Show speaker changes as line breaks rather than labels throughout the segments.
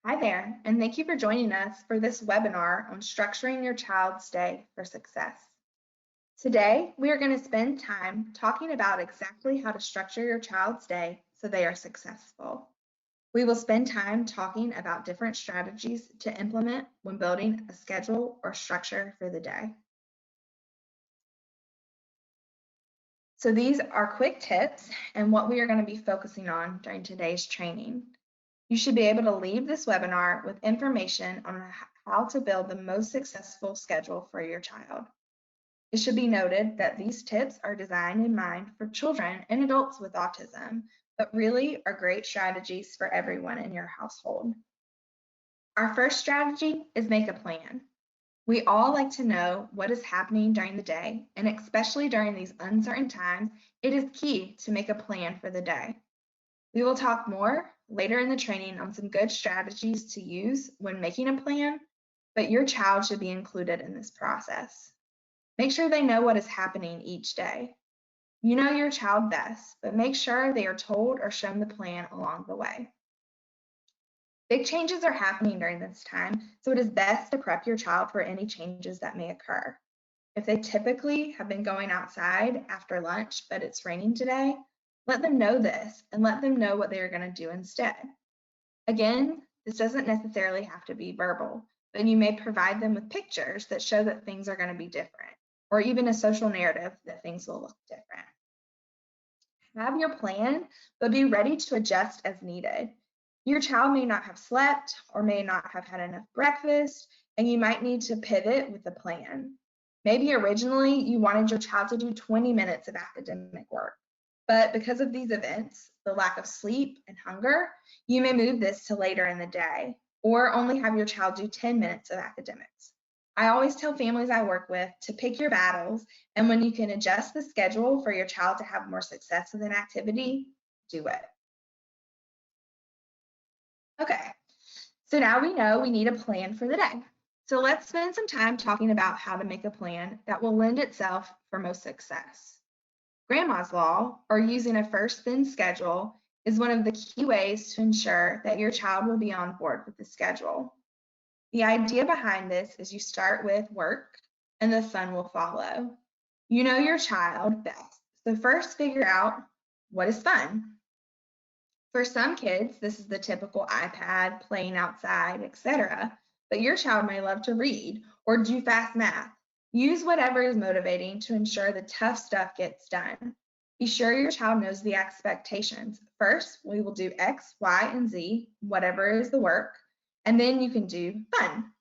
Hi there, and thank you for joining us for this webinar on structuring your child's day for success. Today, we are going to spend time talking about exactly how to structure your child's day so they are successful. We will spend time talking about different strategies to implement when building a schedule or structure for the day. So these are quick tips and what we are going to be focusing on during today's training. You should be able to leave this webinar with information on how to build the most successful schedule for your child. It should be noted that these tips are designed in mind for children and adults with autism, but really are great strategies for everyone in your household. Our first strategy is make a plan. We all like to know what is happening during the day, and especially during these uncertain times, it is key to make a plan for the day. We will talk more later in the training on some good strategies to use when making a plan, but your child should be included in this process. Make sure they know what is happening each day. You know your child best, but make sure they are told or shown the plan along the way. Big changes are happening during this time, so it is best to prep your child for any changes that may occur. If they typically have been going outside after lunch, but it's raining today, let them know this and let them know what they are going to do instead. Again, this doesn't necessarily have to be verbal, but you may provide them with pictures that show that things are going to be different, or even a social narrative that things will look different. Have your plan, but be ready to adjust as needed. Your child may not have slept or may not have had enough breakfast, and you might need to pivot with the plan. Maybe originally you wanted your child to do 20 minutes of academic work, but because of these events, the lack of sleep and hunger, you may move this to later in the day, or only have your child do 10 minutes of academics. I always tell families I work with to pick your battles, and when you can adjust the schedule for your child to have more success with an activity, do it. Okay, so now we know we need a plan for the day. So let's spend some time talking about how to make a plan that will lend itself for most success. Grandma's law, or using a first then schedule, is one of the key ways to ensure that your child will be on board with the schedule. The idea behind this is you start with work and the fun will follow. You know your child best, so first figure out what is fun. For some kids, this is the typical iPad, playing outside, etc. But your child may love to read or do fast math. Use whatever is motivating to ensure the tough stuff gets done. Be sure your child knows the expectations. First, we will do X, Y, and Z, whatever is the work, and then you can do fun.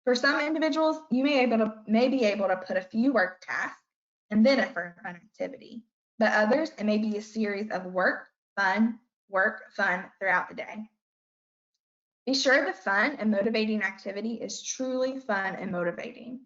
For some individuals, you may be able to put a few work tasks and then a fun activity. But others, it may be a series of work, fun throughout the day. Be sure the fun and motivating activity is truly fun and motivating.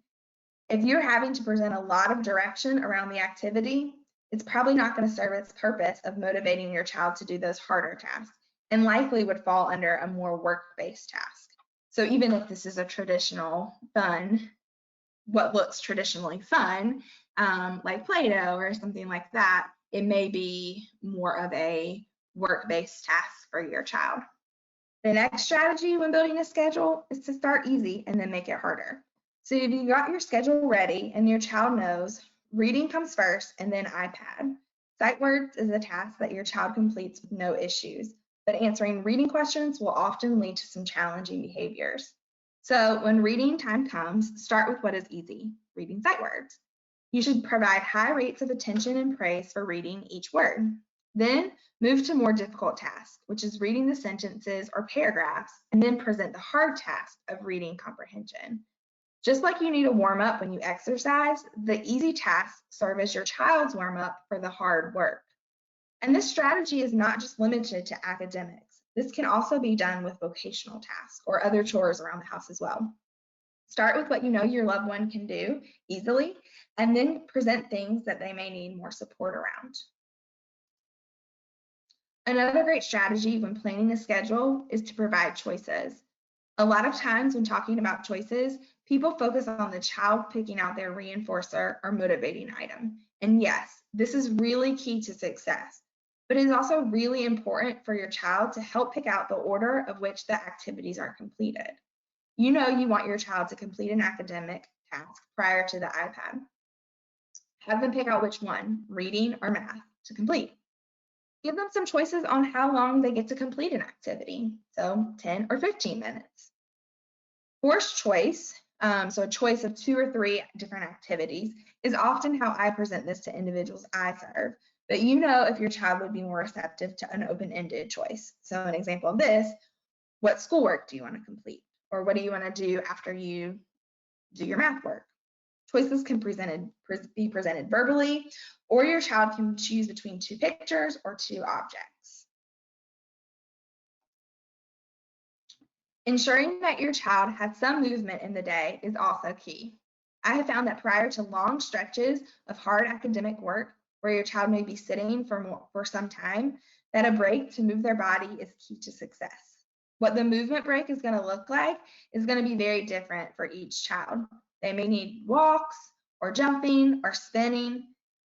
If you're having to present a lot of direction around the activity, it's probably not going to serve its purpose of motivating your child to do those harder tasks and likely would fall under a more work-based task. So even if this is a traditional fun, what looks traditionally fun, like Play-Doh or something like that, it may be more of a work-based task for your child. The next strategy when building a schedule is to start easy and then make it harder. So if you got your schedule ready and your child knows, reading comes first and then iPad. Sight words is a task that your child completes with no issues, but answering reading questions will often lead to some challenging behaviors. So when reading time comes, start with what is easy, reading sight words. You should provide high rates of attention and praise for reading each word. Then move to more difficult tasks, which is reading the sentences or paragraphs, and then present the hard task of reading comprehension. Just like you need a warm-up when you exercise, the easy tasks serve as your child's warm-up for the hard work. And this strategy is not just limited to academics. This can also be done with vocational tasks or other chores around the house as well. Start with what you know your loved one can do easily, and then present things that they may need more support around. Another great strategy when planning a schedule is to provide choices. A lot of times when talking about choices, people focus on the child picking out their reinforcer or motivating item. And yes, this is really key to success. but it is also really important for your child to help pick out the order of which the activities are completed. You know you want your child to complete an academic task prior to the iPad. Have them pick out which one, reading or math, to complete. Give them some choices on how long they get to complete an activity, so 10 or 15 minutes. Forced choice, so a choice of 2 or 3 different activities, is often how I present this to individuals I serve, but you know if your child would be more receptive to an open-ended choice. So an example of this, what schoolwork do you want to complete? Or what do you want to do after you do your math work? Choices can be presented verbally, or your child can choose between 2 pictures or 2 objects. Ensuring that your child has some movement in the day is also key. I have found that prior to long stretches of hard academic work, where your child may be sitting for some time, that a break to move their body is key to success. What the movement break is going to look like is going to be very different for each child. They may need walks or jumping or spinning.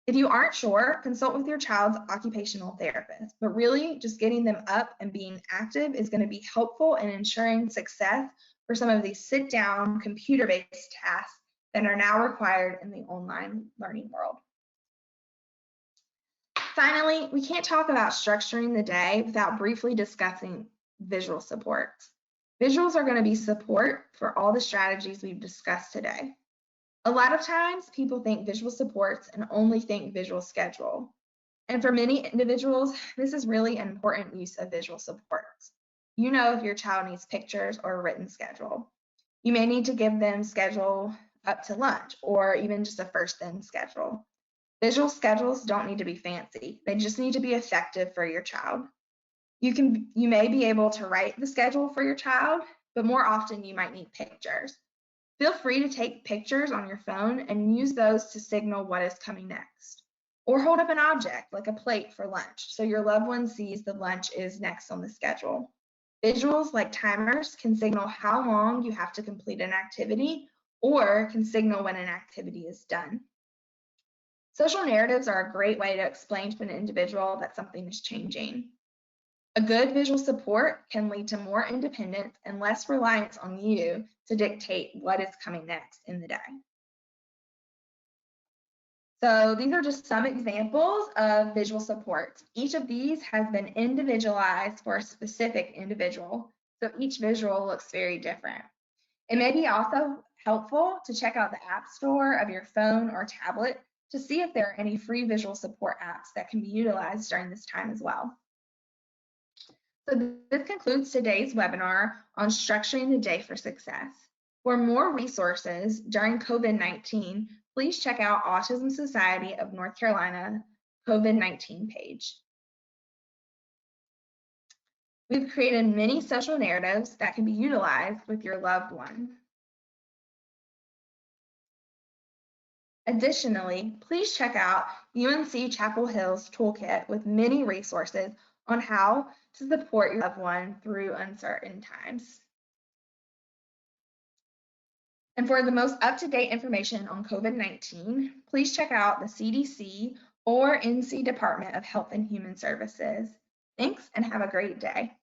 If you aren't sure, consult with your child's occupational therapist, but really just getting them up and being active is going to be helpful in ensuring success for some of these sit-down computer-based tasks that are now required in the online learning world. Finally, we can't talk about structuring the day without briefly discussing visual supports. Visuals are going to be support for all the strategies we've discussed today. A lot of times people think visual supports and only think visual schedule. And for many individuals, this is really an important use of visual supports. You know if your child needs pictures or a written schedule. You may need to give them schedule up to lunch or even just a first in schedule. Visual schedules don't need to be fancy. They just need to be effective for your child. You may be able to write the schedule for your child, but more often you might need pictures. Feel free to take pictures on your phone and use those to signal what is coming next. Or hold up an object like a plate for lunch so your loved one sees the lunch is next on the schedule. Visuals like timers can signal how long you have to complete an activity or can signal when an activity is done. Social narratives are a great way to explain to an individual that something is changing. A good visual support can lead to more independence and less reliance on you to dictate what is coming next in the day. So these are just some examples of visual supports. Each of these has been individualized for a specific individual, so each visual looks very different. It may be also helpful to check out the App Store of your phone or tablet to see if there are any free visual support apps that can be utilized during this time as well. So this concludes today's webinar on structuring the day for success. For more resources during COVID-19, please check out Autism Society of North Carolina COVID-19 page. We've created many social narratives that can be utilized with your loved one. Additionally, please check out UNC Chapel Hill's toolkit with many resources on how to support your loved one through uncertain times. And for the most up-to-date information on COVID-19, please check out the CDC or NC Department of Health and Human Services. Thanks and have a great day.